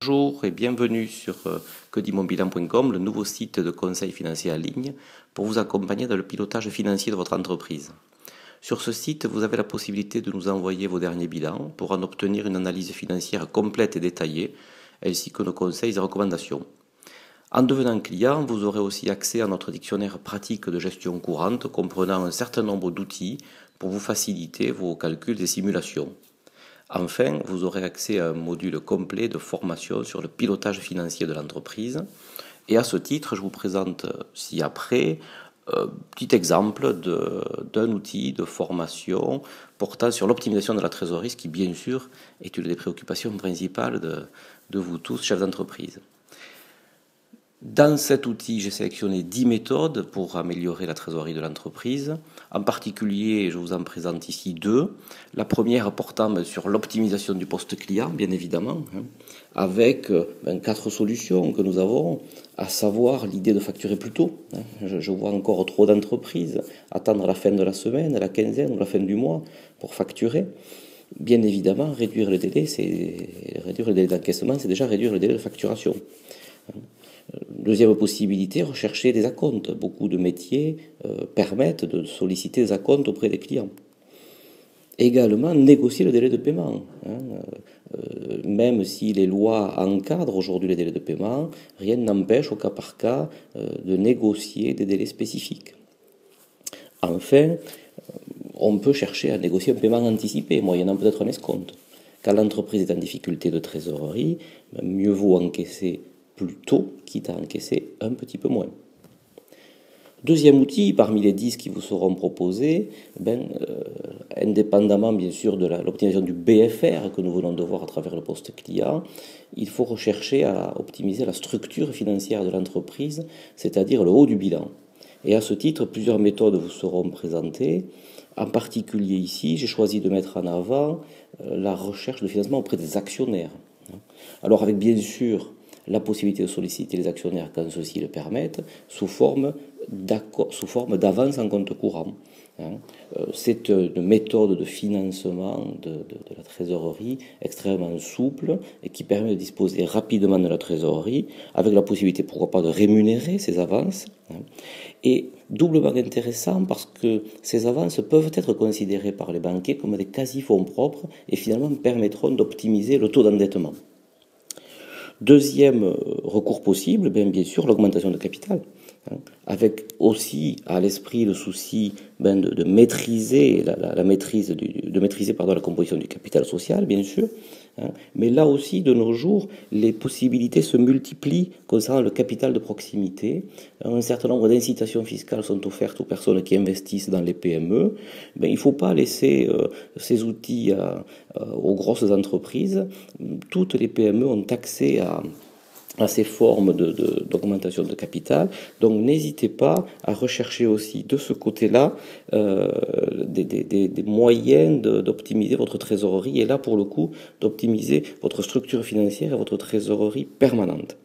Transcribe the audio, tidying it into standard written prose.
Bonjour et bienvenue sur queditmonbilan.com, le nouveau site de conseil financier en ligne pour vous accompagner dans le pilotage financier de votre entreprise. Sur ce site, vous avez la possibilité de nous envoyer vos derniers bilans pour en obtenir une analyse financière complète et détaillée, ainsi que nos conseils et recommandations. En devenant client, vous aurez aussi accès à notre dictionnaire pratique de gestion courante comprenant un certain nombre d'outils pour vous faciliter vos calculs et simulations. Enfin, vous aurez accès à un module complet de formation sur le pilotage financier de l'entreprise. Et à ce titre, je vous présente ci-après un petit exemple d'un outil de formation portant sur l'optimisation de la trésorerie, ce qui bien sûr est une des préoccupations principales de vous tous, chefs d'entreprise. Dans cet outil, j'ai sélectionné 10 méthodes pour améliorer la trésorerie de l'entreprise. En particulier, je vous en présente ici 2. La première portant sur l'optimisation du poste client, bien évidemment, avec 4 solutions que nous avons, à savoir l'idée de facturer plus tôt. Je vois encore trop d'entreprises attendre la fin de la semaine, la quinzaine ou la fin du mois pour facturer. Bien évidemment, réduire le délai d'encaissement, c'est déjà réduire le délai de facturation. Deuxième possibilité, rechercher des acomptes. Beaucoup de métiers permettent de solliciter des acomptes auprès des clients. Également, négocier le délai de paiement. Même si les lois encadrent aujourd'hui les délais de paiement, rien n'empêche au cas par cas de négocier des délais spécifiques. Enfin, on peut chercher à négocier un paiement anticipé, moyennant peut-être un escompte. Quand l'entreprise est en difficulté de trésorerie, mieux vaut encaisser plus tôt, quitte à encaisser un petit peu moins. Deuxième outil, parmi les 10 qui vous seront proposés, indépendamment bien sûr de l'optimisation du BFR que nous venons de voir à travers le poste client, il faut rechercher à optimiser la structure financière de l'entreprise, c'est-à-dire le haut du bilan. Et à ce titre, plusieurs méthodes vous seront présentées. En particulier ici, j'ai choisi de mettre en avant la recherche de financement auprès des actionnaires. Alors avec bien sûr la possibilité de solliciter les actionnaires quand ceux-ci le permettent, sous forme d'avance en compte courant. C'est une méthode de financement de la trésorerie extrêmement souple et qui permet de disposer rapidement de la trésorerie avec la possibilité, pourquoi pas, de rémunérer ces avances. Et doublement intéressant parce que ces avances peuvent être considérées par les banquiers comme des quasi-fonds propres et finalement permettront d'optimiser le taux d'endettement. Deuxième recours possible, bien sûr, l'augmentation de capital, avec aussi à l'esprit le souci de maîtriser la composition du capital social, bien sûr. Mais là aussi, de nos jours, les possibilités se multiplient concernant le capital de proximité. Un certain nombre d'incitations fiscales sont offertes aux personnes qui investissent dans les PME. Il ne faut pas laisser ces outils aux grosses entreprises. Toutes les PME ont accès à ces formes d'augmentation de capital. Donc n'hésitez pas à rechercher aussi de ce côté-là des moyens d'optimiser votre trésorerie et là pour le coup d'optimiser votre structure financière et votre trésorerie permanente.